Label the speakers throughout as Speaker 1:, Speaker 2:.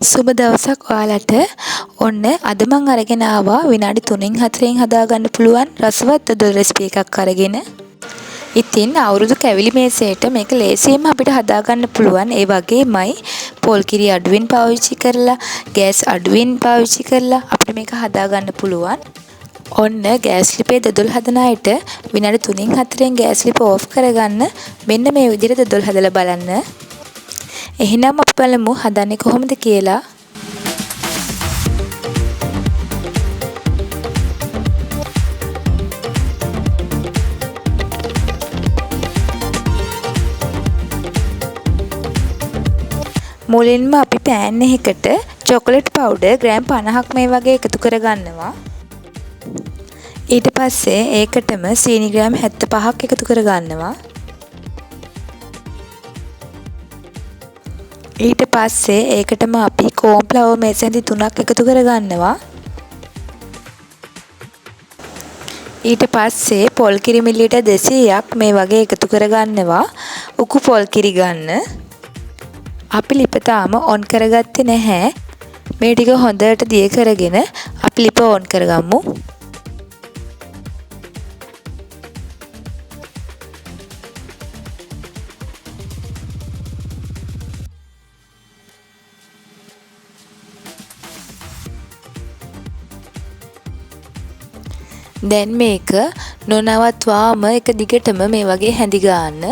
Speaker 1: සුබ දවසක් ඔයාලට. ඔන්න අද මං අරගෙන ආවා විනාඩි 3-4න් හදාගන්න පුළුවන් රසවත් දොල් රෙසිපි එකක් අරගෙන. ඉතින් අවුරුදු කැවිලි මේසයට මේක ලේසියෙන්ම අපිට හදාගන්න පුළුවන්. ඒ වගේමයි පොල් කිරි අඩුවෙන් පාවිච්චි කරලා, ගෑස් අඩුවෙන් පාවිච්චි කරලා අපිට මේක හදාගන්න පුළුවන්. ඔන්න ගෑස් ලිපේ දොල් හදන අයට විනාඩි 3-4න් ගෑස් ලිප ඕෆ් කරගන්න මෙන්න මේ විදිහට දොල් හදලා බලන්න. එහෙනම් අපි බලමු හදන්නේ කොහොමද කියලා. මුලින්ම අපි පෑන් එකකට චොකලට් පවුඩර් ග්‍රෑම් 50ක් මේ වගේ එකතු කරගන්නවා. ඊට පස්සේ ඒකටම සීනි ග්‍රෑම් 75ක් එකතු කරගන්නවා. ඊට පස්සේ ඒකටම අපි කෝන්ෆ්ලවර් මේසෙන්දි 3ක් එකතු කරගන්නවා. ඊට පස්සේ පොල් කිරි මිලිලීටර් 200ක් මේ වගේ එකතු කරගන්නවා. උකු පොල් කිරි ගන්න. අපි ලිප තාම ඔන් කරගත්තේ නැහැ. මේ ටික හොඳට දිය කරගෙන අපි ලිප ඔන් කරගමු. දැන් මේක නොනවත්වාම එක දිගටම මේ වගේ හැඳි ගන්න.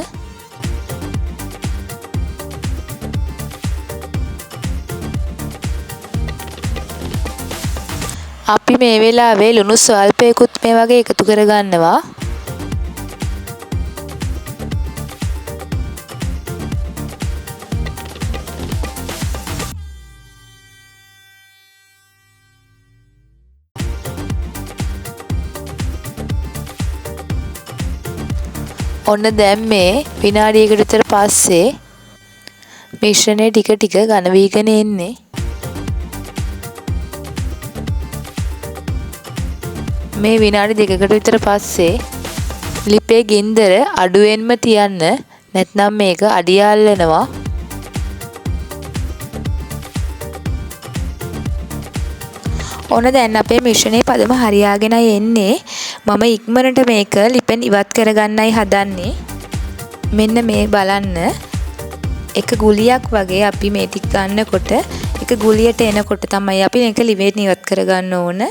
Speaker 1: අපි මේ වෙලාවේ ලුණු ස්වල්පයකුත් මේ වගේ එකතු කරගන්නවා. ඔන්න දැන් මේ විනාඩියකට විතර පස්සේ මිශ්‍රණය ටික ටික ඝන වීගෙන එන්නේ. මේ විනාඩි දෙකකට විතර පස්සේ ලිපේ ගින්දර අඩුවෙන්ම තියන්න, නැත්නම් මේක අඩිය අල්ලනවා. ඔන්න දැන් අපේ මිශ්‍රණයේ පදම හරියාගෙනයි එන්නේ. මම ඉක්මනට මේක ලිපෙන් ඉවත් කරගන්නයි හදන්නේ. මෙන්න මේ බලන්න. එක ගුලියක් වගේ අපි මේ ටික ගන්නකොට එක ගුලියට එනකොට තමයි අපි මේක ලිපෙන් ඉවත් කරගන්න ඕන.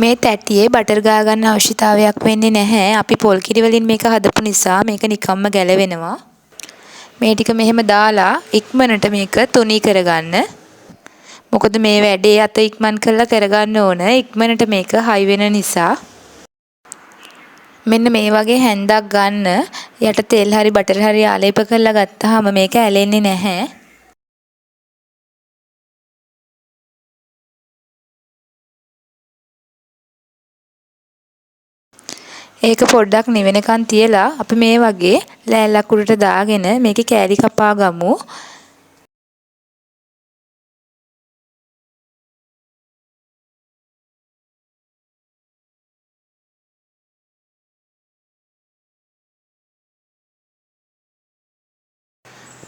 Speaker 1: මේ තැටියේ බටර් ගා ගන්න අවශ්‍යතාවයක් වෙන්නේ නැහැ. අපි පොල් කිරි වලින් මේක හදපු නිසා මේක නිකම්ම ගැලවෙනවා. මේ ටික මෙහෙම දාලා ඉක්මනට මේක තුනී කරගන්න. මොකද මේ වැඩේ අත ඉක්මන් කරලා කරගන්න ඕන. ඉක්මනට මේක හයි වෙන නිසා. මෙන්න මේ වගේ හැන්දක් ගන්න. යට තෙල් හරි බටර් හරි ආලේප කරලා ගත්තාම මේක ඇලෙන්නේ නැහැ. ඒක පොඩ්ඩක් නිවෙනකන් තියලා අපි මේ වගේ ලෑල්ලක් උඩට දාගෙන මේකේ කෑලි කපා ගමු.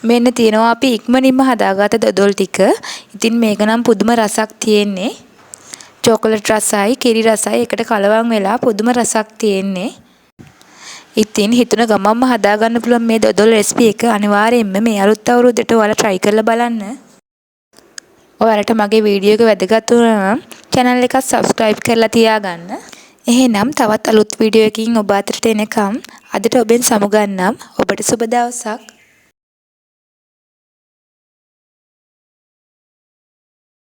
Speaker 1: මෙන්න තියෙනවා අපි ඉක්මනින්ම හදාගත්ත දොඩොල් ටික. ඉතින් මේක නම් පුදුම රසක් තියෙන්නේ. චොකලට් රසයි, කිරි රසයි එකට කලවම් වෙලා පුදුම රසක් තියෙන්නේ. ඉතින් හිතුණ ගමම්ම හදාගන්න පුළුවන් මේ දොඩොල් රෙසිපි එක අනිවාර්යයෙන්ම මේ අලුත් අවුරුද්දට ඔයාලා try කරලා බලන්න. ඔයාලට මගේ වීඩියෝ එක වැදගත් වුණා නම් channel එක subscribe කරලා තියාගන්න. එහෙනම් තවත් අලුත් වීඩියෝ එකකින් ඔබ අතරට එනකම් අදට ඔබෙන් සමුගන්නම්. ඔබට සුබ දවසක්.